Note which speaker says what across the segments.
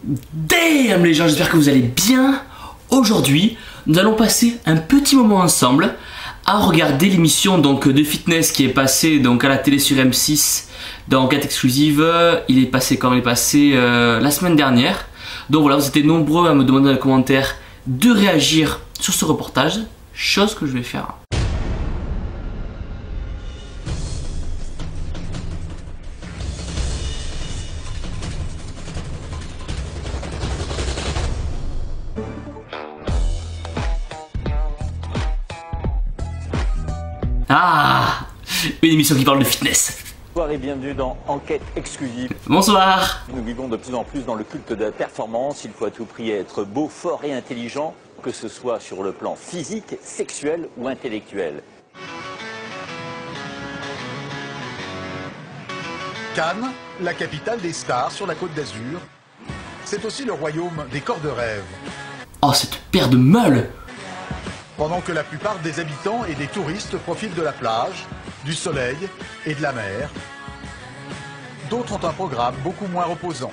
Speaker 1: Damn les gens, j'espère que vous allez bien. Aujourd'hui, nous allons passer un petit moment ensemble à regarder l'émission donc de fitness qui est passée donc à la télé sur M6 dans Enquête exclusive. Il est passé quand il est passé la semaine dernière. Donc voilà, vous étiez nombreux à me demander dans les commentaires de réagir sur ce reportage, chose que je vais faire. Ah, une émission qui parle de fitness.
Speaker 2: Bonsoir et bienvenue dans Enquête exclusive.
Speaker 1: Bonsoir.
Speaker 2: Nous vivons de plus en plus dans le culte de la performance. Il faut à tout prix être beau, fort et intelligent, que ce soit sur le plan physique, sexuel ou intellectuel.
Speaker 3: Cannes, la capitale des stars sur la Côte d'Azur, c'est aussi le royaume des corps de rêve.
Speaker 1: Oh, cette paire de meules.
Speaker 3: Pendant que la plupart des habitants et des touristes profitent de la plage, du soleil et de la mer, d'autres ont un programme beaucoup moins reposant.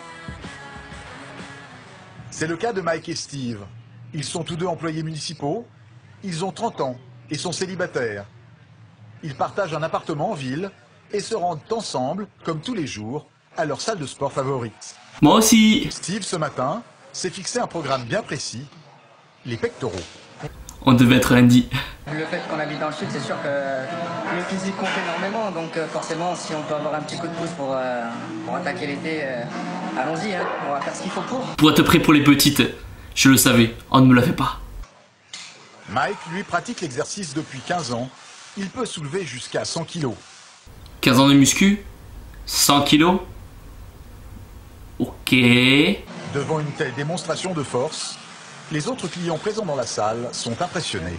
Speaker 3: C'est le cas de Mike et Steve. Ils sont tous deux employés municipaux, ils ont 30 ans et sont célibataires. Ils partagent un appartement en ville et se rendent ensemble, comme tous les jours, à leur salle de sport favorite.
Speaker 1: Moi aussi.
Speaker 3: Steve, ce matin, s'est fixé un programme bien précis, les pectoraux.
Speaker 1: On devait être lundi.
Speaker 4: Le fait qu'on habite dans le sud, c'est sûr que le physique compte énormément, donc forcément, si on peut avoir un petit coup de pouce pour attaquer l'été, allons-y, hein, on va faire ce qu'il faut pour.
Speaker 1: Pour être prêt pour les petites, je le savais, on ne me l'a fait pas.
Speaker 3: Mike, lui, pratique l'exercice depuis 15 ans. Il peut soulever jusqu'à 100 kilos.
Speaker 1: 15 ans de muscu, 100 kilos. Ok.
Speaker 3: Devant une telle démonstration de force, les autres clients présents dans la salle sont impressionnés.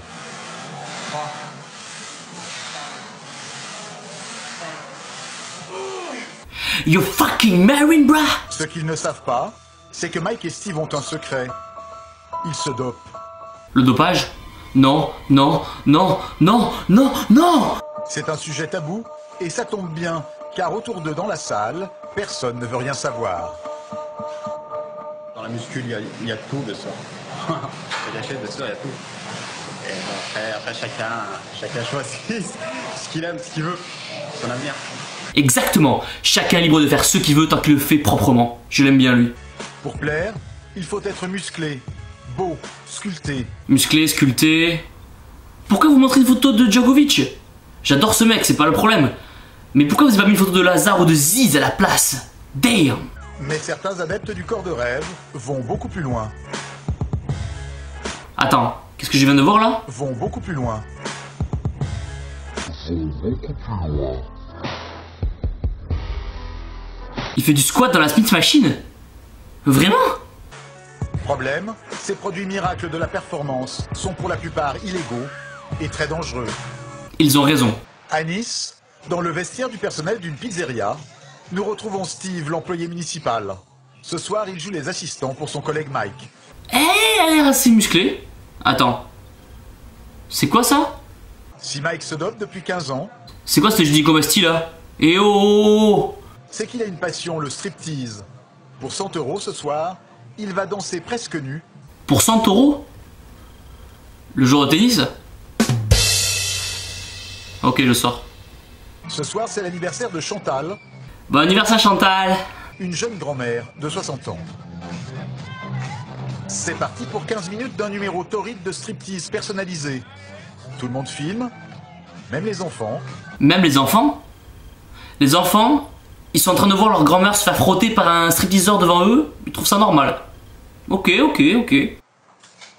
Speaker 1: You fucking marine, bruh.
Speaker 3: Ce qu'ils ne savent pas, c'est que Mike et Steve ont un secret. Ils se dopent.
Speaker 1: Le dopage? Non, non, non, non, non, non.
Speaker 3: C'est un sujet tabou et ça tombe bien, car autour d'eux dans la salle, personne ne veut rien savoir.
Speaker 5: Dans la muscule, il y a tout de ça. C'est la chaise, bien sûr, il y a tout. Et bon, après chacun choisit ce qu'il aime, ce qu'il veut, son avenir.
Speaker 1: Exactement. Chacun est libre de faire ce qu'il veut tant qu'il le fait proprement. Je l'aime bien lui.
Speaker 3: Pour plaire, il faut être musclé, beau, sculpté.
Speaker 1: Musclé, sculpté. Pourquoi vous montrez une photo de Djokovic? J'adore ce mec, c'est pas le problème. Mais pourquoi vous avez pas mis une photo de Lazare ou de Ziz à la place? Damn.
Speaker 3: Mais certains adeptes du corps de rêve vont beaucoup plus loin.
Speaker 1: Attends, qu'est-ce que je viens de voir là?
Speaker 3: Vont beaucoup plus loin.
Speaker 1: Il fait du squat dans la Smith Machine? Vraiment?
Speaker 3: Problème, ces produits miracles de la performance sont pour la plupart illégaux et très dangereux.
Speaker 1: Ils ont raison.
Speaker 3: À Nice, dans le vestiaire du personnel d'une pizzeria, nous retrouvons Steve, l'employé municipal. Ce soir, il joue les assistants pour son collègue Mike.
Speaker 1: Eh, elle a l'air assez musclée. Attends. C'est quoi ça?
Speaker 3: Si Mike se dope depuis 15 ans,
Speaker 1: C'est quoi ce jeudi comesti là? Eh oh!
Speaker 3: c'est qu'il a une passion, le striptease. Pour 100 € ce soir, il va danser presque nu.
Speaker 1: Pour 100 €? Le jour de tennis? Ok, je sors.
Speaker 3: Ce soir, c'est l'anniversaire de Chantal,
Speaker 1: Bon anniversaire Chantal!
Speaker 3: une jeune grand-mère de 60 ans. C'est parti pour 15 minutes d'un numéro torride de striptease personnalisé. Tout le monde filme, même les enfants.
Speaker 1: Même les enfants? Les enfants, ils sont en train de voir leur grand-mère se faire frotter par un stripteaseur devant eux, ils trouvent ça normal. Ok, ok, ok.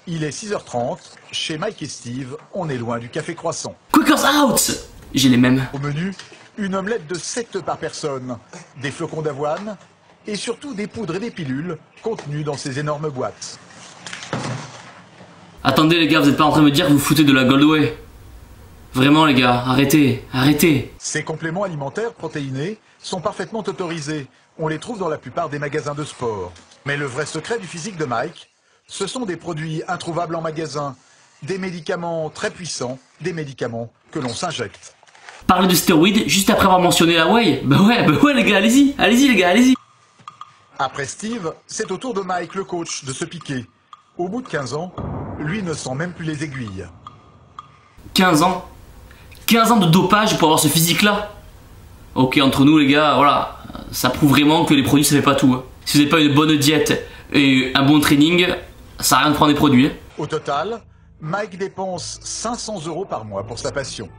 Speaker 3: Il est 6h30, chez Mike et Steve, on est loin du café croissant.
Speaker 1: Quickers out! J'ai les mêmes.
Speaker 3: Au menu, une omelette de 7 par personne, des flocons d'avoine et surtout des poudres et des pilules contenues dans ces énormes boîtes.
Speaker 1: Attendez les gars, vous êtes pas en train de me dire que vous foutez de la Goldway? Vraiment les gars, arrêtez, arrêtez.
Speaker 3: Ces compléments alimentaires protéinés sont parfaitement autorisés. On les trouve dans la plupart des magasins de sport. Mais le vrai secret du physique de Mike, ce sont des produits introuvables en magasin, des médicaments très puissants, des médicaments que l'on s'injecte.
Speaker 1: Parler de stéroïdes juste après avoir mentionné la whey? Bah ouais les gars, allez-y, allez-y les gars, allez-y.
Speaker 3: Après Steve, c'est au tour de Mike, le coach, de se piquer. Au bout de 15 ans, lui ne sent même plus les aiguilles.
Speaker 1: 15 ans 15 ans de dopage pour avoir ce physique-là. Ok, entre nous les gars, voilà, ça prouve vraiment que les produits ça fait pas tout. Si vous n'avez pas une bonne diète et un bon training, ça sert à rien de prendre des produits.
Speaker 3: Au total, Mike dépense 500 € par mois pour sa passion.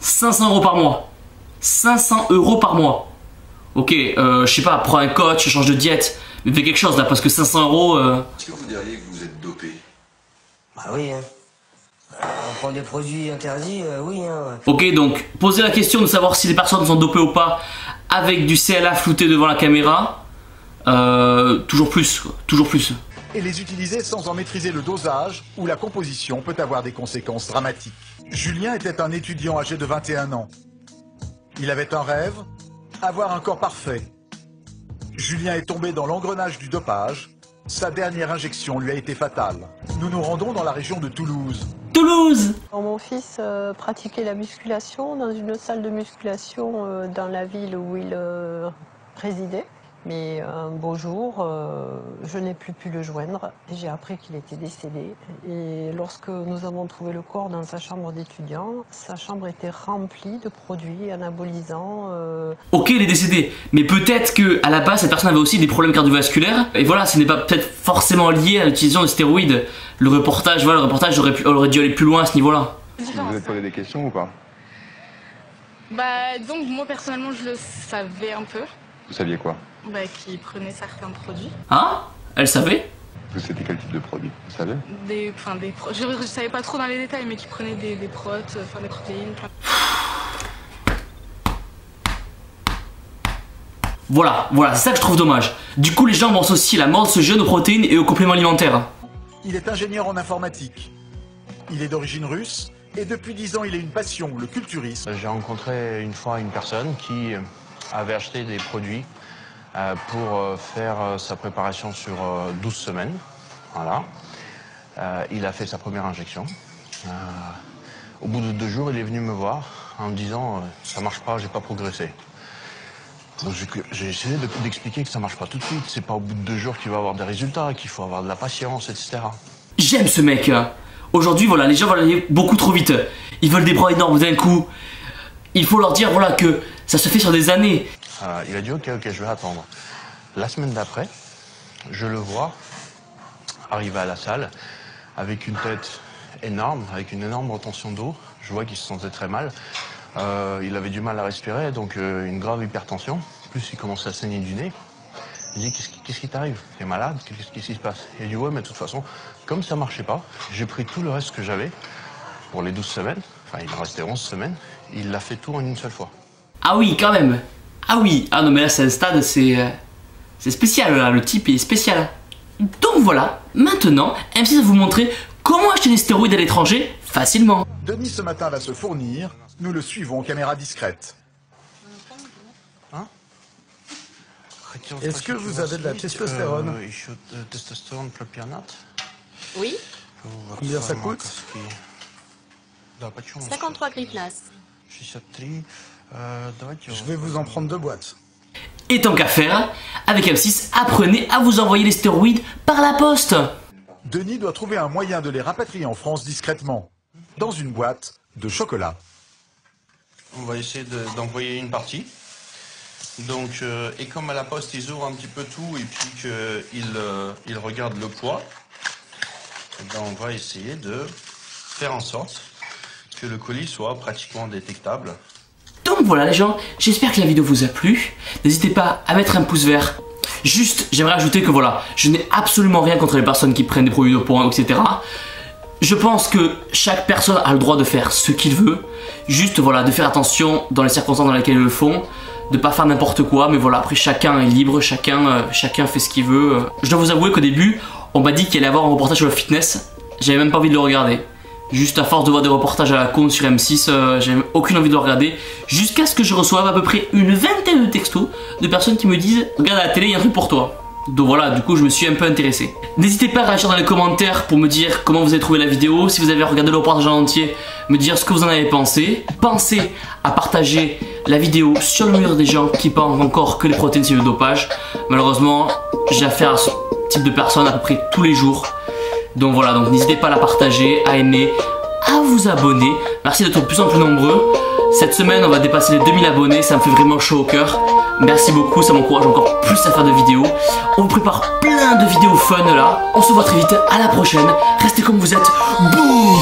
Speaker 1: 500 € par mois. 500 € par mois. Ok, je sais pas, prends un coach, change de diète, mais fais quelque chose là, parce que 500 €...
Speaker 6: Est-ce que vous diriez que vous êtes dopé?
Speaker 7: Bah oui, hein. On prend des produits interdits, oui. Hein, ouais.
Speaker 1: Ok, donc, poser la question de savoir si les personnes sont dopées ou pas avec du CLA flouté devant la caméra, toujours plus, quoi, toujours plus.
Speaker 3: Et les utiliser sans en maîtriser le dosage ou la composition peut avoir des conséquences dramatiques. Julien était un étudiant âgé de 21 ans. Il avait un rêve, avoir un corps parfait. Julien est tombé dans l'engrenage du dopage. Sa dernière injection lui a été fatale. Nous nous rendons dans la région de Toulouse.
Speaker 1: Toulouse!
Speaker 8: Mon fils pratiquait la musculation dans une salle de musculation dans la ville où il résidait. Mais un beau jour, je n'ai plus pu le joindre. J'ai appris qu'il était décédé. Et lorsque nous avons trouvé le corps dans sa chambre d'étudiant, sa chambre était remplie de produits anabolisants.
Speaker 1: Ok, il est décédé, mais peut-être que à la base cette personne avait aussi des problèmes cardiovasculaires. Et voilà, ce n'est pas peut-être forcément lié à l'utilisation de stéroïdes. Le reportage, voilà, le reportage aurait dû aller plus loin à ce niveau-là.
Speaker 6: Vous vous êtes posé des questions ou pas?
Speaker 9: Bah donc moi personnellement je le savais un peu.
Speaker 6: Vous saviez quoi?
Speaker 9: Bah qu'il prenait certains produits.
Speaker 1: Hein? Elle savait?
Speaker 6: C'était quel type de produit? Vous savez?
Speaker 9: Je savais pas trop dans les détails, mais qu'il prenait des protes, enfin des protéines.
Speaker 1: Voilà, c'est ça que je trouve dommage. Du coup, les gens vont associer la mort de ce jeune aux protéines et aux compléments alimentaires.
Speaker 3: Il est ingénieur en informatique. Il est d'origine russe et depuis 10 ans, il a une passion, le culturisme.
Speaker 10: J'ai rencontré une fois une personne qui avait acheté des produits pour faire sa préparation sur 12 semaines. Voilà. Il a fait sa première injection. Au bout de 2 jours, il est venu me voir en me disant ça marche pas, j'ai pas progressé. Donc j'ai essayé d'expliquer que ça marche pas tout de suite. C'est pas au bout de 2 jours qu'il va avoir des résultats, qu'il faut avoir de la patience, etc.
Speaker 1: J'aime ce mec. Aujourd'hui, voilà, les gens veulent aller beaucoup trop vite. Ils veulent des bras énormes d'un coup. Il faut leur dire, voilà, que ça se fait sur des années.
Speaker 10: Il a dit ok, je vais attendre. La semaine d'après, je le vois arriver à la salle avec une tête énorme, avec une énorme retention d'eau. Je vois qu'il se sentait très mal. Il avait du mal à respirer, donc une grave hypertension. En plus, il commençait à saigner du nez. Il dit qu'est-ce qui t'arrive? T'es malade? Qu'est-ce qui se passe? Il dit ouais, mais de toute façon, comme ça marchait pas, j'ai pris tout le reste que j'avais pour les 12 semaines. Enfin, il en restait 11 semaines. Il l'a fait tout en une seule fois.
Speaker 1: Ah oui, quand même. Ah oui. Ah non, mais là, c'est un stade, c'est spécial, là. Le type est spécial. Donc voilà, maintenant, M6 va vous montrer comment acheter des stéroïdes à l'étranger facilement.
Speaker 3: Denis ce matin va se fournir. Nous le suivons, caméra discrète. Est-ce que vous avez de la testostérone?
Speaker 11: Oui.
Speaker 3: Combien ça coûte?
Speaker 11: 53 grifnas.
Speaker 3: Je vais vous en prendre 2 boîtes.
Speaker 1: Et tant qu'à faire, avec M6, apprenez à vous envoyer les stéroïdes par la poste.
Speaker 3: Denis doit trouver un moyen de les rapatrier en France discrètement, dans une boîte de chocolat.
Speaker 10: On va essayer d'envoyer une partie. Donc, et comme à la poste, ils ouvrent un petit peu tout et puis qu'ils regardent le poids, ben on va essayer de faire en sorte que le colis soit pratiquement détectable.
Speaker 1: Donc voilà les gens, j'espère que la vidéo vous a plu. N'hésitez pas à mettre un pouce vert. Juste, j'aimerais ajouter que voilà, je n'ai absolument rien contre les personnes qui prennent des produits dopants, etc. Je pense que chaque personne a le droit de faire ce qu'il veut. Juste voilà, de faire attention dans les circonstances dans lesquelles ils le font. De pas faire n'importe quoi, mais voilà, après chacun est libre, chacun fait ce qu'il veut. Je dois vous avouer qu'au début, on m'a dit qu'il allait y avoir un reportage sur le fitness. J'avais même pas envie de le regarder. Juste à force de voir des reportages à la con sur M6, j'avais aucune envie de le regarder. Jusqu'à ce que je reçoive à peu près une vingtaine de textos de personnes qui me disent « Regarde à la télé, il y a un truc pour toi ». Donc voilà, du coup je me suis un peu intéressé. N'hésitez pas à réagir dans les commentaires pour me dire comment vous avez trouvé la vidéo. Si vous avez regardé le reportage en entier, me dire ce que vous en avez pensé. Pensez à partager la vidéo sur le mur des gens qui pensent encore que les protéines c'est le dopage. Malheureusement, j'ai affaire à ce type de personnes à peu près tous les jours. Donc voilà, donc n'hésitez pas à la partager, à aimer, à vous abonner. Merci d'être de plus en plus nombreux. Cette semaine, on va dépasser les 2000 abonnés, ça me fait vraiment chaud au cœur. Merci beaucoup, ça m'encourage encore plus à faire de vidéos. On vous prépare plein de vidéos fun là. On se voit très vite, à la prochaine. Restez comme vous êtes. Boum!